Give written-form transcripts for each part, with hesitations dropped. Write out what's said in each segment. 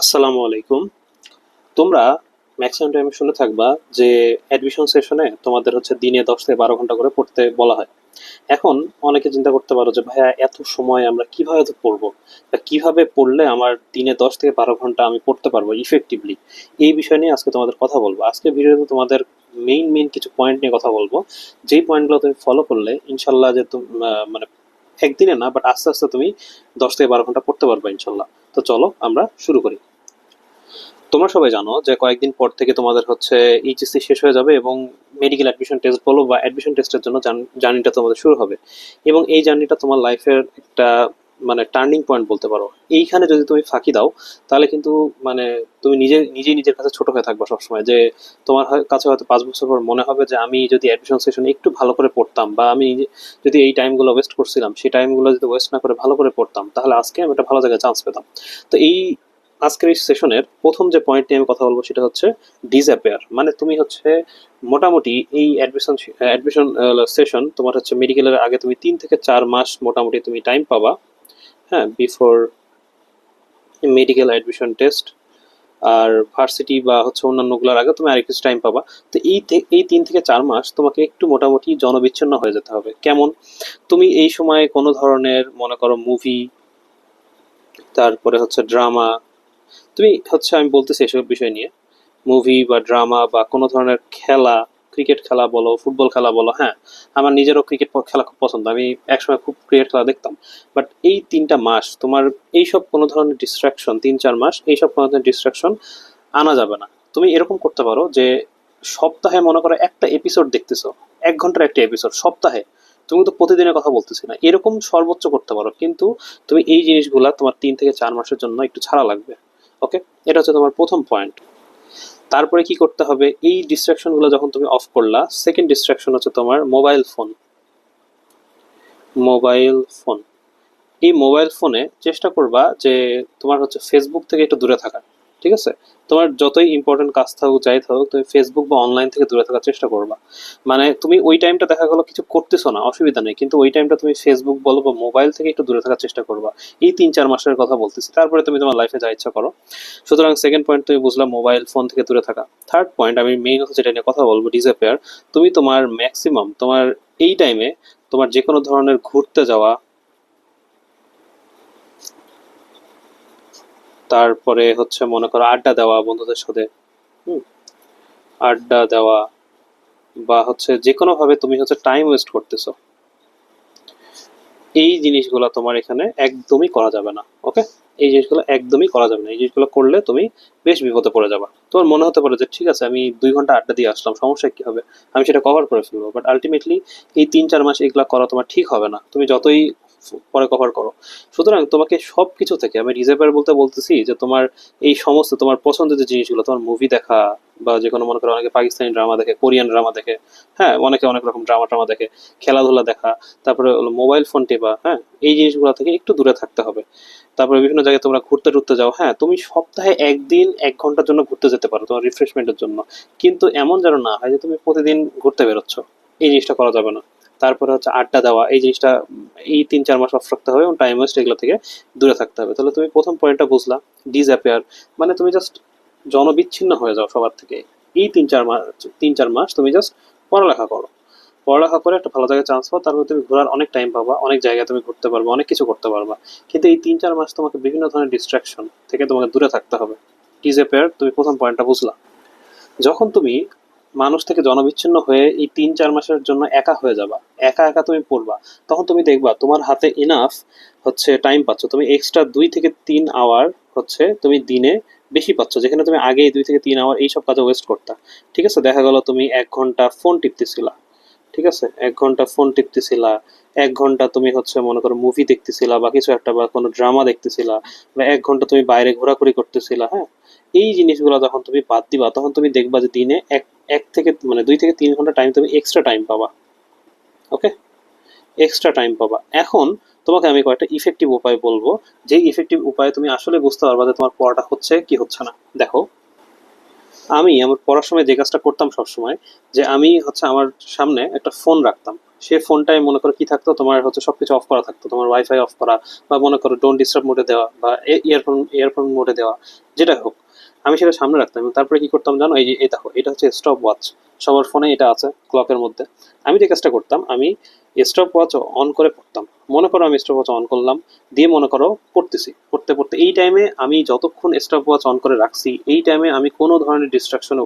আসসালামু আলাইকুম। তোমরা ম্যাক্সিমাম টাইমে শুনে থাকবা যে অ্যাডমিশন সেশনে তোমাদের হচ্ছে দিনে 10 থেকে 12 ঘন্টা করে পড়তে বলা হয়। এখন অনেকে চিন্তা করতে পারো যে ভাইয়া এত সময় আমরা কিভাবে তো পড়বো বা কিভাবে পড়লে আমার দিনে 10 থেকে 12 ঘন্টা আমি পড়তে পারবো ইফেক্টিভলি। এই বিষয় নিয়ে আজকে তোমাদের কথা বলবো। আজকে ভিডিওতে তোমাদের মেইন কিছু পয়েন্ট নিয়ে কথা বলবো, যেই পয়েন্টগুলো তুমি ফলো করলে ইনশাল্লাহ যে মানে একদিনে না বাট আস্তে আস্তে তুমি 10 থেকে 12 ঘন্টা পড়তে পারবে ইনশাল্লাহ। তো চলো আমরা শুরু করি। তোমরা সবাই জানো যে কয়েকদিন পর থেকে তোমাদের হচ্ছে এইচএসসি শেষ হয়ে যাবে এবং মেডিকেল অ্যাডমিশন টেস্ট বলো বা অ্যাডমিশন টেস্টের জন্য জার্নিটা তোমাদের শুরু হবে। এবং এই জার্নিটা তোমার লাইফের একটা মানে টার্নিং পয়েন্ট বলতে পারো। এইখানে যদি তুমি ফাঁকি দাও তাহলে কিন্তু মানে তুমি নিজেই নিজের কাছে ছোট হয়ে থাকবে সবসময়, যে তোমার কাছে হয়তো 5 বছর পর মনে হবে যে আমি যদি অ্যাডমিশন সেশনে একটু ভালো করে পড়তাম বা আমি যদি এই টাইমগুলো ওয়েস্ট করছিলাম সেই টাইমগুলো যদি ওয়েস্ট না করে ভালো করে পড়তাম তাহলে আজকে আমি একটা ভালো জায়গায় চান্স পেতাম। তো এই আজকের এই সেশনের প্রথম যে পয়েন্ট নিয়ে আমি কথা বলবো সেটা হচ্ছে ডিসঅ্যাপিয়ার। মানে তুমি হচ্ছে মোটামুটি এই অ্যাডমিশন সেশন তোমার হচ্ছে মেডিকেলের আগে তুমি 3 থেকে 4 মাস মোটামুটি তুমি টাইম পাবা, হ্যাঁ, বিফোর মেডিকেল অ্যাডমিশন টেস্ট। আর ভার্সিটি বা হচ্ছে অন্যান্যগুলোর আগে তুমি আরেক কিছু টাইম পাবা। তো এই 3 থেকে 4 মাস তোমাকে একটু মোটামুটি জনবিচ্ছিন্ন হয়ে যেতে হবে। কেমন? তুমি এই সময় কোনো ধরনের মনে করো মুভি, তারপরে হচ্ছে ড্রামা, তুমি হচ্ছে আমি বলতেছি এসব বিষয় নিয়ে, মুভি বা ড্রামা বা কোনো ধরনের খেলা, ক্রিকেট খেলা বলো, ফুটবল খেলা বলো, হ্যাঁ, আমার নিজেরও ক্রিকেট খেলা খুব পছন্দ, আমি একসময় খুব ক্রিকেট খেলা দেখতাম। বাট এই 3টা মাস তোমার এইসব কোনো ধরনের ডিস্ট্রাকশন, 3-4 মাস এইসব কোনো ধরনের ডিস্ট্রাকশন আনা যাবে না। তুমি এরকম করতে পারো যে সপ্তাহে মনে করো একটা এপিসোড দেখতেছো, 1 ঘন্টার একটা এপিসোড সপ্তাহে। তুমি কিন্তু প্রতিদিনের কথা বলতেছি না, এরকম সর্বোচ্চ করতে পারো, কিন্তু তুমি এই জিনিসগুলা তোমার 3 থেকে 4 মাসের জন্য একটু ছাড়া লাগবে। ওকে, এটা হচ্ছে তোমার প্রথম পয়েন্ট। তারপরে কি করতে হবে, এই ডিস্ট্রাকশন গুলো যখন তুমি অফ করলা, সেকেন্ড ডিস্ট্রাকশন হচ্ছে তোমার মোবাইল ফোন। মোবাইল ফোন, এই মোবাইল ফোনে চেষ্টা করবা যে তোমার হচ্ছে ফেসবুক থেকে একটু দূরে থাকা। ঠিক আছে? তোমার যতই ইম্পর্টেন্ট কাজ থাকুক যাই থাকুক তুমি ফেসবুক বা অনলাইন থেকে দূরে থাকার চেষ্টা করবা। মানে তুমি ওই টাইমটা দেখা গেলো কিছু করতেছো না, অসুবিধা নেই, কিন্তু ওই টাইমটা তুমি ফেসবুক বলো বা মোবাইল থেকে একটু দূরে থাকার চেষ্টা করবা। এই 3-4 মাসের কথা বলতেছি, তারপরে তুমি তোমার লাইফে যা ইচ্ছা করো। সুতরাং সেকেন্ড পয়েন্ট তুমি বুঝলাম, মোবাইল ফোন থেকে দূরে থাকা। থার্ড পয়েন্ট আমি মেইন হচ্ছে যেটা নিয়ে কথা বলবো, ডিসঅ্যাপিয়ার। তুমি তোমার ম্যাক্সিমাম তোমার এই টাইমে তোমার যে কোনো ধরনের ঘুরতে যাওয়া, তারপরে হচ্ছে মনে করো আড্ডা দেওয়া বন্ধুদের সাথে, হুম, আড্ডা দেওয়া বা হচ্ছে যে কোনো ভাবে তুমি হচ্ছে টাইম ওয়েস্ট করতেছো, এই জিনিসগুলো তোমার এখানে একদমই করা যাবে না। ওকে, এই জিনিসগুলো একদমই করা যাবে না। এই জিনিসগুলো করলে তুমি বেশ বিপদে পড়ে যাবা। তোমার মনে হতে পারে যে ঠিক আছে আমি 2 ঘন্টা আড্ডা দিয়ে আসলাম, সমস্যা কি হবে, আমি সেটা কভার করে ফেলবো, বাট আলটিমেটলি এই 3-4 মাস এগুলো করা তোমার ঠিক হবে না, তুমি যতই পরে কভার করো। সুতরাং তোমাকে সব কিছু থেকে আমি রিজার্ভার বলতে বলতেছি যে তোমার এই সমস্ত তোমার পছন্দের যে জিনিসগুলো, তোমার মুভি দেখা বা যে কোনো মনে করো অনেকে পাকিস্তানি ড্রামা দেখে, কোরিয়ান ড্রামা দেখে, হ্যাঁ, অনেকে অনেক রকম ড্রামা ট্রামা দেখে, খেলাধুলা দেখা, তারপরে হলো মোবাইল ফোন টেপা, হ্যাঁ, এই জিনিসগুলো থেকে একটু দূরে থাকতে হবে। তারপরে বিভিন্ন জায়গায় তোমরা ঘুরতে টুরতে যাও, হ্যাঁ, তুমি সপ্তাহে একদিন 1 ঘন্টার জন্য ঘুরতে যেতে পারো তোমার রিফ্রেশমেন্টের জন্য, কিন্তু এমন যেন না হয় যে তুমি প্রতিদিন ঘুরতে বেরোচ্ছ। এই জিনিসটা করা যাবে না। তারপরে হচ্ছে আড্ডা দেওয়া, এই জিনিসটা এই 3-4 মাস অফ রাখতে হবে এবং টাইম ওয়েস্ট এগুলো থেকে দূরে থাকতে হবে। তাহলে তুমি প্রথম পয়েন্টটা বুঝলা, ডিসঅ্যাপিয়ার, মানে তুমি জাস্ট জনবিচ্ছিন্ন হয়ে যাও সবার থেকে। এই 3-4 মাস, 3-4 মাস তুমি জাস্ট পড়ালেখা করো। পড়ালেখা করে একটা ভালো জায়গায় চান্স পাও, তারপর তুমি ঘোরার অনেক টাইম পাবা, অনেক জায়গায় তুমি ঘুরতে পারবে, অনেক কিছু করতে পারবা। কিন্তু এই 3-4 মাস তোমাকে বিভিন্ন ধরনের ডিস্ট্রাকশন থেকে তোমাকে দূরে থাকতে হবে। ডিসঅ্যাপিয়ার, তুমি প্রথম পয়েন্টটা বুঝলা। যখন তুমি মানুষ থেকে জনবিচ্ছিন্ন হয়ে এই 3-4 মাসের জন্য একা হয়ে যাবা, একা একা তুমি পড়বা, তখন তুমি দেখবা তোমার হাতে ইনাফ হচ্ছে টাইম পাচ্ছ, তুমি এক্সট্রা 2 থেকে 3 আওয়ার হচ্ছে তুমি দিনে বেশি পাচ্ছ, যেখানে তুমি আগে 2 থেকে 3 আওয়ার এইসব কাজে ওয়েস্ট করতা। ঠিক আছে, দেখা গেল তুমি 1 ঘন্টা ফোন টিপতেছিলা, ঠিক আছে, 1 ঘন্টা ফোন টিপতেছিলা, 1 ঘন্টা তুমি হচ্ছে মনে করো মুভি দেখতেছিলা বা কিছু একটা বা কোনো ড্রামা দেখতেছিলা, বা 1 ঘন্টা তুমি বাইরে ঘোরাঘুরি করতেছিলা, হ্যাঁ, এই জিনিসগুলো যখন তুমি বাদ দিবা তখন তুমি দেখবা যে দিনে এক এক থেকে মানে 2 থেকে 3 ঘন্টা টাইম তুমি এক্সট্রা টাইম পাবা। ওকে, এক্সট্রা টাইম পাবা। এখন তোমাকে আমি কয়েকটা ইফেক্টিভ উপায় বলবো, যে ইফেক্টিভ উপায়ে তুমি আসলে বুঝতে পারবা যে তোমার পড়াটা হচ্ছে কি হচ্ছে না। দেখো, আমি আমার পড়ার সময় যে কাজটা করতাম সবসময়, যে আমি হচ্ছে আমার সামনে একটা ফোন রাখতাম। সে ফোনটায় মনে করো কি থাকতো, তোমার হচ্ছে সবকিছু অফ করা থাকতো, তোমার ওয়াইফাই অফ করা, বা মনে করো ডোন্ট ডিস্টার্ব মোডে দেওয়া, বা ইয়ারফোন মোডে দেওয়া, যেটা হোক। আমি সেটা সামনে রাখতাম এবং তারপরে কি করতাম জানো, এই যে এই দেখো, এটা হচ্ছে স্টপ ওয়াচ। সবার ফোনে এটা আছে ক্লকের মধ্যে। আমি যে কাজটা করতাম, আমি স্টপ ওয়াচ অন করে পড়তাম। মনে করো আমি স্টপ ওয়াচ অন করলাম, দিয়ে মনে করো পড়তেছি, পড়তে পড়তে এই টাইমে আমি যতক্ষণ স্টপ ওয়াচ অন করে রাখছি, এই টাইমে আমি কোনো ধরনের ডিস্ট্রাকশন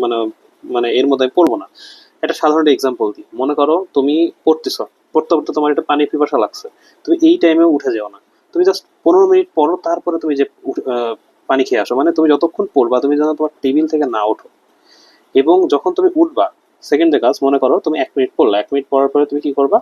মানে মানে এর মধ্যে আমি পড়বো না। একটা সাধারণ এক্সাম্পল দিই, মনে করো তুমি পড়তেছো, পড়তে পড়তে তোমার একটা পানি পিপাসা লাগছে, তুমি এই টাইমে উঠে যাও না, তুমি জাস্ট 15 মিনিট পড়ো, তারপরে তুমি যে পানি খেয়ে আসো। মানে তুমি যতক্ষণ পড়বা, তুমি যেন তোমার টেবিল থেকে না ওঠো। এবং যখন তুমি উঠবা, সেকেন্ড যে কাজ, মনে করো তুমি 1 মিনিট পড়লা, 1 মিনিট পড়ার পরে তুমি কি করবা,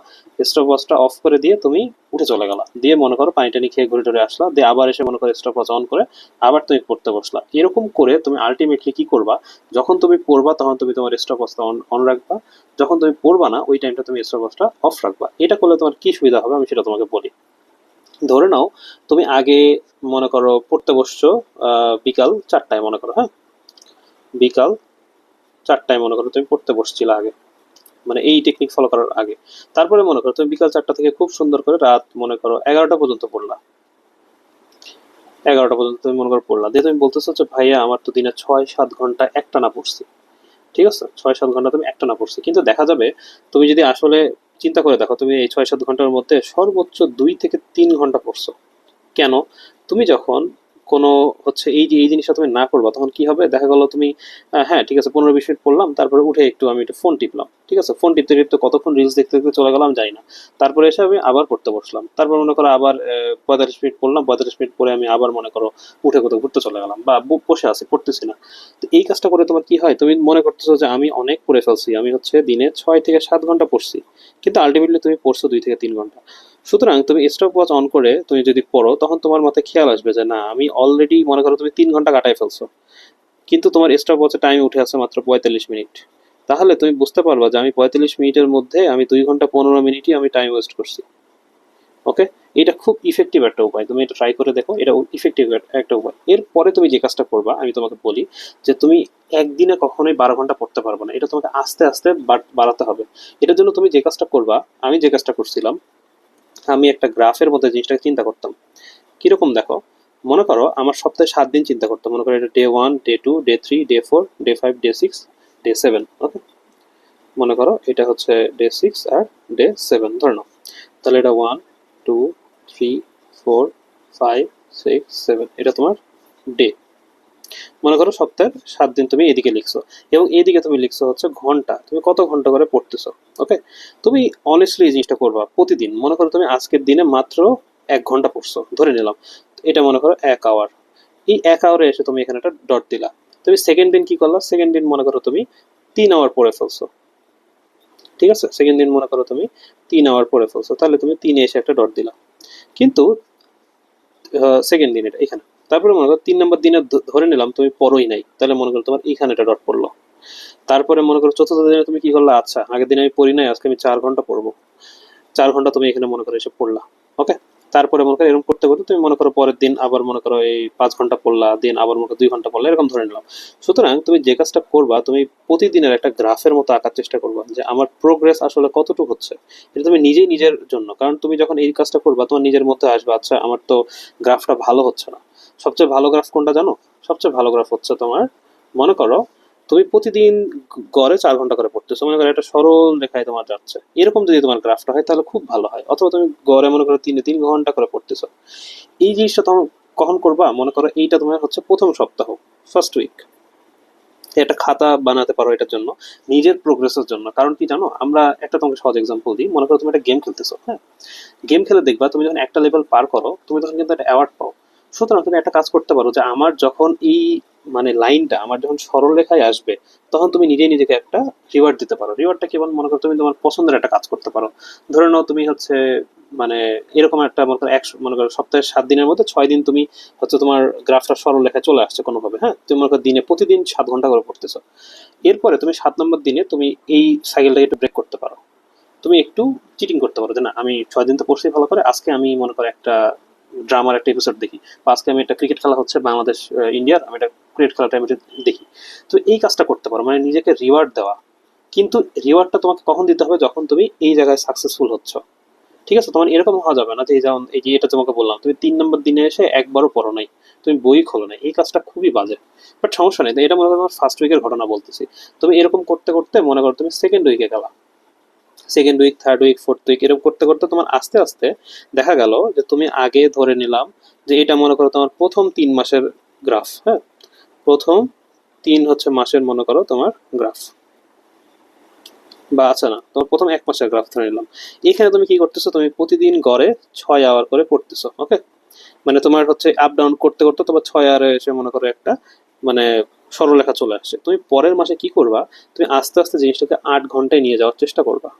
স্টপ ওয়াচটা অফ করে দিয়ে তুমি উঠে চলে গেলা, দিয়ে মনে করো পানি টানি খেয়ে ঘুরে টুরে আসলা, দিয়ে আবার এসে মনে করো স্টপ ওয়াচ অন করে আবার তুমি পড়তে বসলা। এরকম করে তুমি আলটিমেটলি কি করবা, যখন তুমি পড়বা তখন তুমি তোমার স্টপ ওয়াচটা অন অন রাখবা, যখন তুমি পড়বা না ওই টাইমটা তুমি স্টপ ওয়াচটা অফ রাখবা। এটা করলে তোমার কি সুবিধা হবে আমি সেটা তোমাকে বলি। ধরে নাও তুমি আগে মনে করো পড়তে বসছো বিকাল 4টায়, মনে করো, হ্যাঁ, বিকাল 4টায় মনে করো তুমি পড়তে বসছিলে আগে, মানে এই টেকনিক ফলো করার আগে। তারপরে মনে করো তুমি বিকাল 4টা থেকে খুব সুন্দর করে রাত মনে করো 11টা পর্যন্ত পড়লা, 11টা পর্যন্ত তুমি মনে করো পড়লা, দিয়ে তুমি বলতেছো যে ভাইয়া আমার তো দিনে 6-7 ঘন্টা একটানা পড়ছি। ঠিক আছে, 6-7 ঘন্টা তুমি একটানা পড়ছি, কিন্তু দেখা যাবে তুমি যদি আসলে চিন্তা করে দেখো, তুমি এই 6-7 ঘন্টার মধ্যে সর্বোচ্চ 2 থেকে 3 ঘন্টা পড়ছো। কেন? তুমি যখন কোনো হচ্ছে এই যে এই জিনিসটা তুমি না করবা, তখন কি হবে, দেখা গেল তুমি হ্যাঁ ঠিক আছে 15-20 মিনিট পড়লাম, তারপরে উঠে একটু আমি একটু ফোন টিপলাম, ঠিক আছে, ফোন টিপতে টিপতে কতক্ষণ রিলস দেখতে দেখতে চলে গেলাম জানি না। তারপরে এসে আমি আবার পড়তে বসলাম, তারপর মনে করো আবার 45 মিনিট পড়লাম, 45 মিনিট পরে আমি আবার মনে করো উঠে কোথাও ঘুরতে চলে গেলাম, বা বসে আছি পড়তেছি না। তো এই কাজটা করে তোমার কি হয়, তুমি মনে করতেছো যে আমি অনেক পড়ে ফেলছি, আমি হচ্ছে দিনে 6 থেকে 7 ঘন্টা পড়ছি, কিন্তু আলটিমেটলি তুমি পড়ছো 2 থেকে 3 ঘন্টা। সুতরাং তুমি স্টপ ওয়াচ অন করে তুমি যদি পড়ো, তখন তোমার মাথায় খেয়াল আসবে যে না, আমি অলরেডি মনে করো তুমি 3 ঘন্টা কাটাই ফেলছো, কিন্তু তোমার স্টপ ওয়াচে টাইম উঠে আছে মাত্র 45 মিনিট। তাহলে তুমি বুঝতে পারবা যে আমি 45 মিনিটের মধ্যে আমি 2 ঘন্টা 15 মিনিটই আমি টাইম ওয়েস্ট করছি। ওকে, এটা খুব ইফেক্টিভ একটা উপায়, তুমি এটা ট্রাই করে দেখো, এটা ইফেক্টিভ একটা উপায়। এরপরে তুমি যে কাজটা করবা আমি তোমাকে বলি, যে তুমি একদিনে কখনোই 12 ঘন্টা পড়তে পারবে না, এটা তোমাকে আস্তে আস্তে বাড়াতে হবে। এটার জন্য তুমি যে কাজটা করবা, আমি যে কাজটা করছিলাম, আমি একটা গ্রাফের মধ্যে জিনিসটাকে চিন্তা করতাম। কিরকম দেখো, মনে করো আমার সপ্তাহে 7 দিন চিন্তা করতাম, মনে করো এটা day 1, day 2, day 3, day 4, day 5, day 7, ওকে। মনে করো এটা হচ্ছে ডে 6 আর ডে 7 ধরে নাও। তাহলে এটা 1, 2, 3, 4, 5, 6, 7, এটা তোমার ডে। মনে করো সপ্তাহের 7 দিন তুমি এদিকে লিখছো, এবং এদিকে তুমি লিখছো হচ্ছে ঘন্টা, তুমি কত ঘন্টা করে পড়তেছো। ওকে, তুমি অনেস্টলি এই জিনিসটা করবা প্রতিদিন। মনে করো তুমি আজকের দিনে মাত্র 1 ঘন্টা পড়ছো ধরে নিলাম, এটা মনে করো 1 আওয়ার। এই 1 আওয়ারে এসে তুমি এখানে একটা ডট দিলা। তুমি সেকেন্ড দিন কি করলা, সেকেন্ড দিন মনে করো তুমি 3 আওয়ার পড়ে ফেলছো। ঠিক আছে, সেকেন্ড দিন মনে করো তুমি 3 আওয়ার পড়ে ফেলছো, তাহলে তুমি 3-এ এসে একটা ডট দিলা। কিন্তু সেকেন্ড দিন এটা এখানে। তারপরে মনে করো 3 নম্বর দিনে ধরে নিলাম তুমি পড়োই নাই, তাহলে মনে করো তোমার এখানে একটা ডট পড়লো। তারপরে মনে করো চতুর্থ দিনে তুমি কি করলা, আচ্ছা আগের দিন আমি পড়ি নাই, আজকে আমি 4 ঘন্টা পড়বো, 4 ঘন্টা তুমি এখানে মনে করো এসে পড়লা। ওকে, তারপরে মনে করো এরকম করতে করতে তুমি মনে করো পরের দিন আবার মনে করো এই 5 ঘন্টা পড়লা, দিন আবার মনে করো 2 ঘন্টা পড়লা, এরকম ধরে নিলাম। সুতরাং তুমি যে কাজটা করবা, তুমি প্রতিদিনের একটা গ্রাফের মতো আঁকার চেষ্টা করবা, যে আমার প্রোগ্রেস আসলে কতটুকু হচ্ছে। এটা তুমি নিজেই নিজের জন্য, কারণ তুমি যখন এই কাজটা করবা তোমার নিজের মধ্যে আসবে, আচ্ছা আমার তো গ্রাফটা ভালো হচ্ছে না। সবচেয়ে ভালো গ্রাফ কোনটা জানো? সবচেয়ে ভালো গ্রাফ হচ্ছে তোমার, মনে করো তুমি প্রতিদিন গড়ে 4 ঘন্টা করে পড়তেছো, মনে করো একটা সরল রেখায় তোমার যাচ্ছে, এরকম যদি তোমার গ্রাফটা হয় তাহলে খুব ভালো হয়। অথবা তুমি গড়ে মনে করো 3 ঘন্টা করে পড়তেছো। এই জিনিসটা তখন কখন করবা, মনে করো এইটা তোমার হচ্ছে প্রথম সপ্তাহ, ফার্স্ট উইক। একটা খাতা বানাতে পারো এটার জন্য, নিজের প্রোগ্রেসের জন্য। কারণ কি জানো, আমরা একটা তোমাকে সহজ এক্সাম্পল দিই, মনে করো তুমি একটা গেম খেলতেছো, হ্যাঁ, গেম খেলে দেখবা তুমি যখন একটা লেভেল পার করো, তুমি তখন কিন্তু একটা অ্যাওয়ার্ড পাও। সুতরাং তুমি একটা কাজ করতে পারো, যে আমার যখন এই মানে লাইনটা আমার যখন সরল রেখায় আসবে, তখন তুমি নিজেই নিজেকে একটা রিওয়ার্ড দিতে পারো। রিওয়ার্ডটা কেমন, মনে করো তুমি তোমার পছন্দের একটা কাজ করতে পারো। ধরে নাও তুমি হচ্ছে মানে এরকম একটা মনে করো মনে করো সপ্তাহের 7 দিনের মধ্যে 6 দিন তুমি হচ্ছে তোমার গ্রাফটা সরল রেখায় চলে আসছে কোনোভাবে, হ্যাঁ, তুমি মনে করো দিনে প্রতিদিন 7 ঘন্টা করে পড়তেছো। এরপরে তুমি 7 নম্বর দিনে তুমি এই সাইকেলটাকে একটু ব্রেক করতে পারো। তুমি একটু চিটিং করতে পারো, যে না আমি 6 দিন তো পড়ছি ভালো করে, আজকে আমি মনে করো একটা ড্রামার একটা এপিসোড দেখি, বা আজকে আমি একটা ক্রিকেট খেলা হচ্ছে বাংলাদেশ ইন্ডিয়ার, আমি এটা ক্রিকেট খেলাটা আমি দেখি। তো এই কাজটা করতে পারো, মানে নিজেকে রিওয়ার্ড দেওয়া। কিন্তু রিওয়ার্ডটা তোমাকে কখন দিতে হবে, যখন তুমি এই জায়গায় সাকসেসফুল হচ্ছ। ঠিক আছে, তোমার এরকম হওয়া যাবে না যে যেমন এই যে এটা তোমাকে বললাম, তুমি 3 নম্বর দিনে এসে একবারও পড়ো নাই, তুমি বই খোলো নাই, এই কাজটা খুবই বাজে। বাট সমস্যা নেই, তো এটা মনে করো তোমার ফার্স্ট উইকের ঘটনা বলতেছি। তুমি এরকম করতে করতে মনে করো তুমি সেকেন্ড উইকে গেলা, second week, third week, fourth week, এরকম করতে করতে তোমার আস্তে আস্তে দেখা গেল যে তুমি আগে ধরে নিলাম যে এটা মনে করো তোমার প্রথম 3 মাসের গ্রাফ। হ্যাঁ, প্রথম 3 মাসের মনে করো তোমার গ্রাফ, বা আচ্ছা না, তোমার প্রথম 1 মাসের গ্রাফ ধরে নিলাম। এখানে তুমি কি করতেছো, তুমি প্রতিদিন গড়ে 6 আওয়ার করে পড়তেছো। ওকে, মানে তোমার হচ্ছে আপ ডাউন করতে করতে তোমার 6 আওয়ারে এসে মনে করো একটা মানে সরলরেখা চলে আসছে। তুমি পরের মাসে কি করবা, তুমি আস্তে আস্তে জিনিসটাকে 8 ঘন্টায় নিয়ে যাওয়ার চেষ্টা করবা।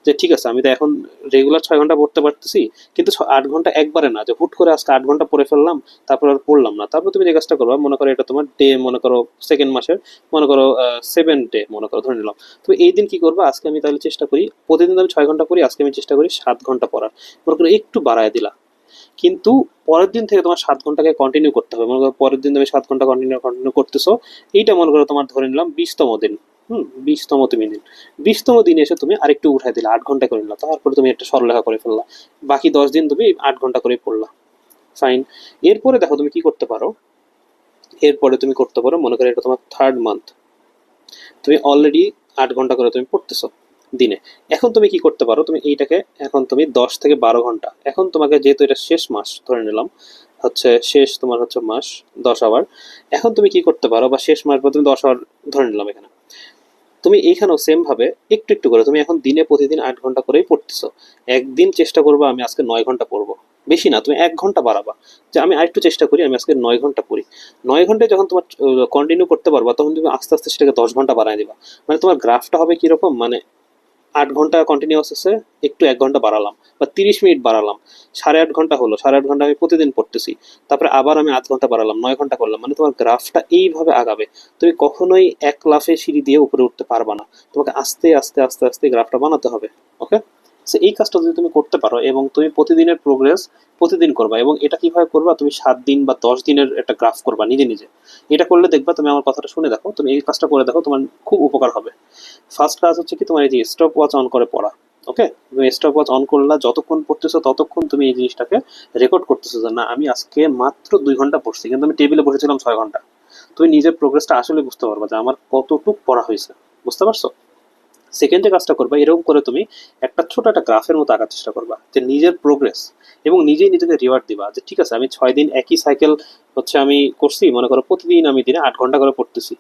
যে ঠিক আছে, আমি তো এখন রেগুলার 6 ঘন্টা পড়তে পারতেছি, কিন্তু 8 ঘন্টা একবারে না, যে হুট করে আজকে 8 ঘন্টা পড়ে ফেললাম তারপর আর পড়লাম না। তারপর তুমি যে কাজটা করবা, মনে করো এটা তোমার ডে, মনে করো সেকেন্ড মাসের মনে করো 7 ডে মনে করো ধরে নিলাম। তো এই দিন কি করবা, আজকে আমি তাহলে চেষ্টা করি, প্রতিদিন আমি 6 ঘন্টা পড়ি, আজকে আমি চেষ্টা করি 7 ঘন্টা পড়ার। মনে করো একটু বাড়ায় দিলা, কিন্তু পরের দিন থেকে তোমার 7 ঘন্টাকে কন্টিনিউ করতে হবে। মনে করো পরের দিন তুমি 7 ঘন্টা কন্টিনিউ কন্টিনিউ করতেছো, এইটা মনে করো তোমার ধরে নিলাম 20তম দিন। 20তম তুমি দিন, 20তম দিন এসে তুমি আরেকটু উঠাই দিলে 8 ঘন্টা করে নিলা, তারপরে তুমি একটা সরলরেখা করে ফেললা, বাকি 10 দিন তুমি 8 ঘন্টা করে পড়লা। ফাইন। এরপরে দেখো তুমি কি করতে পারো, এরপরে তুমি করতে পারো মনে করো এটা তোমার থার্ড মান্থ, তুমি অলরেডি 8 ঘন্টা করে তুমি পড়তেছো দিনে। এখন তুমি কি করতে পারো, তুমি এইটাকে এখন তুমি 10 থেকে 12 ঘন্টা, এখন তোমাকে যেহেতু এটা শেষ মাস ধরে নিলাম, হচ্ছে শেষ তোমার হচ্ছে মাস 10 আওয়ার, এখন তুমি কি করতে পারো, বা শেষ মাস বা তুমি 10 আওয়ার ধরে নিলাম এখানে, তুমি এইখানেও সেম ভাবে একটু একটু করে তুমি এখন দিনে প্রতিদিন 8 ঘন্টা করেই পড়তেছো। একদিন চেষ্টা করবো আমি আজকে 9 ঘন্টা পড়বো, বেশি না, তুমি 1 ঘন্টা বাড়াবা, যে আমি আরেকটু চেষ্টা করি আমি আজকে 9 ঘন্টা পড়ি। 9 ঘন্টায় যখন তোমার কন্টিনিউ করতে পারবা, তখন তুমি আস্তে আস্তে সেটাকে 10 ঘন্টা বাড়ায় দিবা। মানে তোমার গ্রাফটা হবে কিরকম, মানে 8 ঘন্টা কন্টিনিউয়াস আছে, একটু 1 ঘন্টা বাড়ালাম বা 30 মিনিট বাড়ালাম, 8.5 ঘন্টা হলো, 8.5 ঘন্টা আমি প্রতিদিন পড়তেছি, তারপরে আবার আমি 0.5 ঘন্টা বাড়ালাম, 9 ঘন্টা করলাম, মানে তোমার গ্রাফটা এইভাবে আগাবে। তুমি কখনোই এক লাফে সিঁড়ি দিয়ে উপরে উঠতে পারবা না, তোমাকে আস্তে আস্তে আস্তে আস্তে গ্রাফটা বানাতে হবে। ওকে, সো এই কাজটা যদি তুমি করতে পারো এবং তুমি প্রতিদিনের প্রোগ্রেস প্রতিদিন করবা, এবং এটা কিভাবে করবা, তুমি 7 দিন বা 10 দিনের একটা গ্রাফ করবা নিজে নিজে। এটা করলে দেখবা, তুমি আমার কথাটা শুনে দেখো, তুমি এই কাজটা করে দেখো, তোমার খুব উপকার হবে। ফার্স্ট কাজ হচ্ছে কি, তোমার এই যে স্টপ ওয়াচ অন করে পড়া। ওকে, তুমি স্টপ ওয়াচ অন করলা, যতক্ষণ পড়তেছো ততক্ষণ তুমি এই জিনিসটাকে রেকর্ড করতেছো যে না আমি আজকে মাত্র 2 ঘন্টা পড়ছি, কিন্তু আমি টেবিলে বসেছিলাম 6 ঘন্টা। তুমি নিজের প্রোগ্রেসটা আসলে বুঝতে পারবা যে আমার কতটুক পড়া হয়েছে। বুঝতে পারছো? সেকেন্ড যে কাজটা করবা, এরকম করে তুমি একটা ছোট একটা গ্রাফের মতো আঁকার চেষ্টা করবা, যে নিজের প্রোগ্রেস, এবং নিজেই নিজেকে রিওয়ার্ড দিবা যে ঠিক আছে আমি 6 দিন একই সাইকেল হচ্ছে আমি করছি, মনে করো প্রতিদিন আমি দিনে 8 ঘন্টা করে পড়তেছি,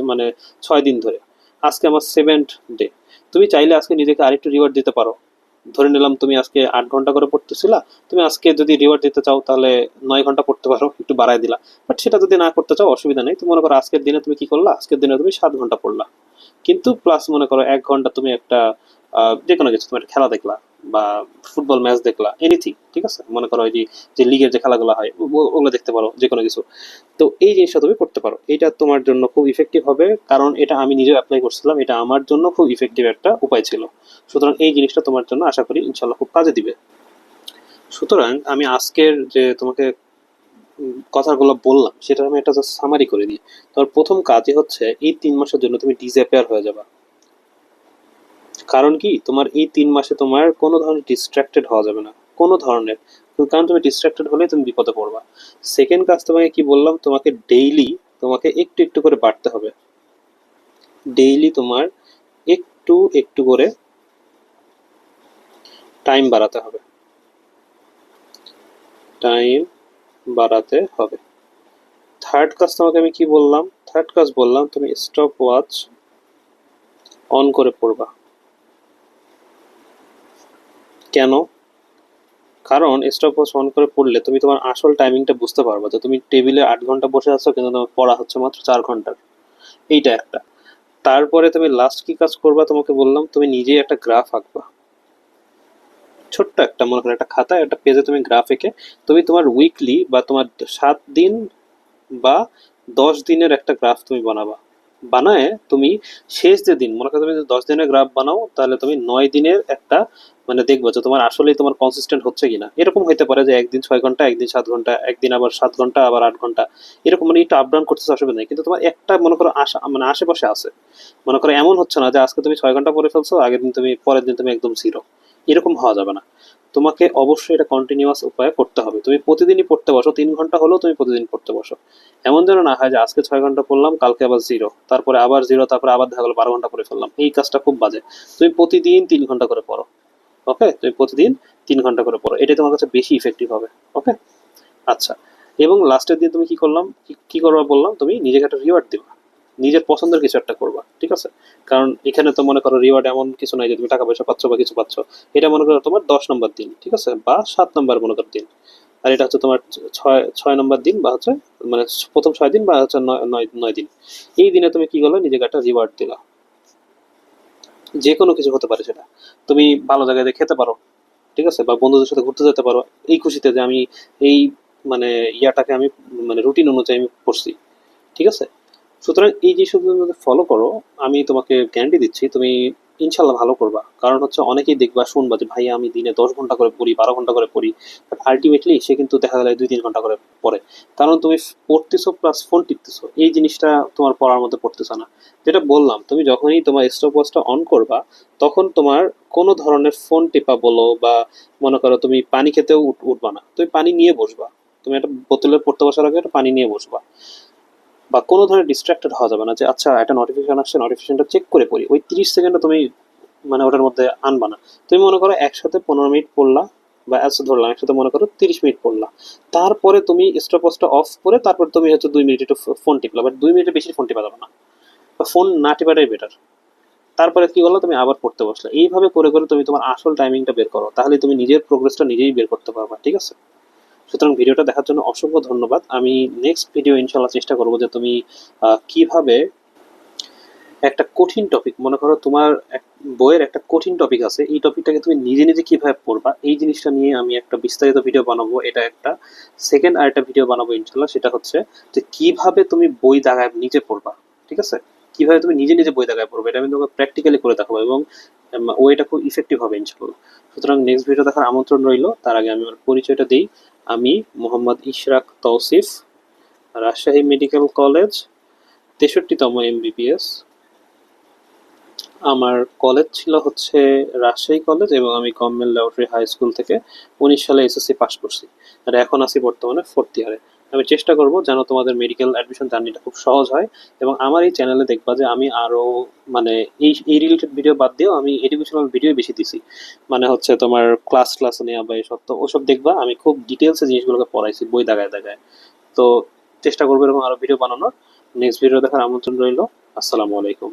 মানে 6 দিন ধরে, আজকে আমার 7th ডে। তুমি চাইলে আজকে নিজেকে আরেকটু রিওয়ার্ড দিতে পারো। ধরে নিলাম তুমি আজকে 8 ঘন্টা করে পড়তেছিলা, তুমি আজকে যদি রিওয়ার্ড দিতে চাও তাহলে 9 ঘন্টা পড়তে পারো, একটু বাড়ায় দিলা। বাট সেটা যদি না করতে চাও অসুবিধা নেই, তুমি মনে করো আজকের দিনে তুমি কি করলা, আজকের দিনে তুমি 7 ঘন্টা পড়লা, কিন্তু প্লাস মনে করো 1 ঘন্টা তুমি একটা যে কোনো কিছু, তুমি একটা খেলা দেখলা বা ফুটবল ম্যাচ দেখলা, এনিথিং, ঠিক আছে, মনে করো ওই যে যে লিগের যে খেলাগুলো হয় ওগুলো দেখতে পারো, যে কোনো কিছু। তো এই জিনিসটা তুমি করতে পারো, এটা তোমার জন্য খুব ইফেক্টিভ হবে, কারণ এটা আমি নিজেও অ্যাপ্লাই করছিলাম, এটা আমার জন্য খুব ইফেক্টিভ একটা উপায় ছিল। সুতরাং এই জিনিসটা তোমার জন্য আশা করি ইনশাল্লাহ খুব কাজে দিবে। সুতরাং আমি আজকের যে তোমাকে কথাগুলো বললাম সেটা আমি একটা সামারি করে দিই। তোমার প্রথম কাজই হচ্ছে এই 3 মাসের জন্য তুমি ডিসঅ্যাপিয়ার হয়ে যাবা। কারণ কি, তোমার এই 3 মাসে তোমার কোনো ধরনের ডিস্ট্রাক্টেড হওয়া যাবে না, কোনো ধরনের, কারণ তুমি ডিস্ট্রাক্টেড হলে তুমি বিপদে পড়বা। সেকেন্ড কাজ তোমাকে কি বললাম, তোমাকে ডেইলি তোমাকে একটু একটু করে বাড়তে হবে, ডেইলি তোমার একটু একটু করে টাইম বাড়াতে হবে, টাইম বাড়াতে হবে। থার্ড কাজ তোমাকে আমি কি বললাম, থার্ড কাজ বললাম তুমি স্টপ ওয়াচ অন করে পড়বা। কেন? কারণ স্টপ ওয়াচ অন করে পড়লে তুমি তোমার আসল টাইমিংটা বুঝতে পারবে, যে তুমি টেবিলে 8 ঘন্টা বসে আছো কিন্তু তোমার পড়া হচ্ছে মাত্র 4 ঘন্টার। এইটা একটা। তারপরে তুমি লাস্ট কি কাজ করবা, তোমাকে বললাম তুমি নিজেই একটা গ্রাফ আঁকবা, ছোট্ট একটা মনে করো একটা খাতায় একটা পেজে তুমি গ্রাফ এঁকে তুমি তোমার উইকলি বা তোমার 7 দিন বা 10 দিনের একটা গ্রাফ তুমি বানাবা। বানায় তুমি শেষ যে দিন, মনে করো তুমি যদি 10 দিনের গ্রাফ বানাও, তাহলে তুমি 9 দিনের একটা মানে দেখবো যে তোমার আসলেই তোমার কনসিস্টেন্ট হচ্ছে কিনা। এরকম হইতে পারে যে একদিন 6 ঘন্টা, একদিন 7 ঘন্টা, একদিন আবার 7 ঘন্টা, আবার 8 ঘন্টা, এরকম মানে একটু আপ ডাউন করতেছে, অসুবিধা নেই। কিন্তু তোমার একটা মনে করো আশা মানে আশেপাশে আছে, মনে করো এমন হচ্ছে না যে আজকে তুমি 6 ঘন্টা পড়ে ফেলছো, আগের দিন তুমি, পরের দিন তুমি একদম জিরো, এরকম হওয়া যাবে না। তোমাকে অবশ্যই এটা কন্টিনিউয়াস উপায়ে করতে হবে। তুমি প্রতিদিনই পড়তে বসো, 3 ঘন্টা হলেও তুমি প্রতিদিন পড়তে বসো। এমন যেন না হয় যে আজকে 6 ঘন্টা পড়লাম, কালকে আবার জিরো, তারপরে আবার জিরো, তারপরে আবার দেখা গেলো 12 ঘন্টা পড়ে ফেললাম। এই কাজটা খুব বাজে। তুমি প্রতিদিন 3 ঘন্টা করে পড়ো। ওকে, তুমি প্রতিদিন 3 ঘন্টা করে পড়ো, এটাই তোমার কাছে বেশি ইফেক্টিভ হবে। ওকে, আচ্ছা। এবং লাস্টের দিন তুমি কি করলাম, কি করবা বললাম, তুমি নিজেকে একটা রিওয়ার্ড দিবা, নিজের পছন্দের কিছু একটা করবা, ঠিক আছে? কারণ এখানে তো মনে করো রিওয়ার্ড এমন কিছু নাই যে তুমি টাকা পয়সা পাচ্ছ বা কিছু পাচ্ছ। এটা মনে করো তোমার 10 নম্বর দিন, ঠিক আছে, বা 7 নম্বর মনে করো দিন। আর এটা হচ্ছে তোমার ছয় ছয় নম্বর দিন, বা হচ্ছে মানে প্রথম 6 দিন, বা হচ্ছে 9 দিন। এই দিনে তুমি কি করলে, নিজেকে একটা রিওয়ার্ড দিলা। যে কোনো কিছু হতে পারে সেটা। তুমি ভালো জায়গায় দিয়ে খেতে পারো, ঠিক আছে, বা বন্ধুদের সাথে ঘুরতে যেতে পারো, এই খুশিতে যে আমি এই মানে ইয়াটাকে আমি মানে রুটিন অনুযায়ী আমি পড়ছি, ঠিক আছে? সুতরাং এই জিনিসগুলো যদি ফলো করো, আমি তোমাকে গ্যারান্টি দিচ্ছি তুমি ইনশাল্লাহ ভালো করবা। কারণ হচ্ছে অনেকেই দেখবা শুনবা যে ভাই আমি দিনে 10 ঘন্টা করে পড়ি, 12 ঘন্টা করে পড়ি, বাট আলটিমেটলি সে কিন্তু দেখা গেল 2-3 ঘন্টা করে পড়ে। কারণ তুমি পড়তেছো প্লাস ফোন টিপতেছো, এই জিনিসটা তোমার পড়ার মধ্যে পড়তেছো না। যেটা বললাম, তুমি যখনই তোমার স্টপ ওয়াচটা অন করবা, তখন তোমার কোনো ধরনের ফোন টিপা বলো, বা মনে করো তুমি পানি খেতেও উঠবা না, তুমি পানি নিয়ে বসবা। তুমি একটা বোতলে পড়তে বসার আগে একটা পানি নিয়ে বসবা। বা কোনো ধরনের ডিস্ট্রাক্টেড হওয়া যাবে না যে আচ্ছা একটা নোটিফিকেশন আসছে, নোটিফিকেশনটা চেক করে পড়ি, ওই 30 সেকেন্ডে তুমি মানে ওটার মধ্যে আনবা না। তুমি মনে করো একসাথে 15 মিনিট পড়লা, বা আচ্ছা ধরলাম একসাথে মনে করো 30 মিনিট পড়লা, তারপরে তুমি স্টপওয়াচটা অফ করে তারপর তুমি হচ্ছে 2 মিনিট একটু ফোন টিপলা, বাট 2 মিনিটের বেশি ফোন টিপা যাবে না, বা ফোন না টিপাটাই বেটার। তারপরে কি করলো, তুমি আবার পড়তে বসলে। এইভাবে করে করে তুমি তোমার আসল টাইমিংটা বের করো, তাহলে তুমি নিজের প্রোগ্রেসটা নিজেই বের করতে পারবা, ঠিক আছে? সুতরাং ভিডিওটা দেখার জন্য অসংখ্য ধন্যবাদ। আমি নেক্সট ভিডিও ইনশাল্লাহ চেষ্টা করবো যে তুমি কিভাবে একটা কঠিন টপিক, মনে করো তোমার বইয়ের একটা কঠিন টপিক আছে, এই টপিকটাকে তুমি নিজে নিজে কিভাবে পড়বা, এই জিনিসটা নিয়ে আমি একটা বিস্তারিত ভিডিও বানাবো। এটা একটা সেকেন্ড আর একটা ভিডিও বানাবো ইনশাল্লাহ, সেটা হচ্ছে যে কিভাবে তুমি বই দাগায় নিজে পড়বা, ঠিক আছে? কিভাবে তুমি নিজে নিজে বই দাগায় পড়বে, এটা আমি তোমাকে প্র্যাকটিক্যালি করে দেখাবো, এবং ওইটা খুব ইফেক্টিভ হবে ইনশাল্লাহ। সুতরাং নেক্সট ভিডিও দেখার আমন্ত্রণ রইল। তার আগে আমি আমার পরিচয়টা দিই। আমি মোহাম্মদ ইশরাক তৌসিফ, রাজশাহী মেডিকেল কলেজ, 63তম MBBS। আমার কলেজ ছিল হচ্ছে রাজশাহী কলেজ, এবং আমি গভর্নমেন্ট ল্যাবরেটরি হাই স্কুল থেকে 19 সালে SSC পাস করছি। আর এখন আছি বর্তমানে 4th ইয়ারে। আমি চেষ্টা করব যেন তোমাদের মেডিকেল অ্যাডমিশন জার্নিটা খুব সহজ হয়। এবং আমার এই চ্যানেলে দেখবা যে আমি আরো মানে এই রিলেটেড ভিডিও বাদ দিয়েও আমি এডুকেশনাল ভিডিও বেশি দিছি। মানে হচ্ছে তোমার ক্লাস নেওয়া বা এইসব, তো ওসব দেখবা আমি খুব ডিটেলসে জিনিসগুলোকে পড়াইছি বই দাগায় দাগায়। তো চেষ্টা করবো এরকম আরো ভিডিও বানানোর। নেক্সট ভিডিও দেখার আমন্ত্রণ রইল। আসসালামু আলাইকুম।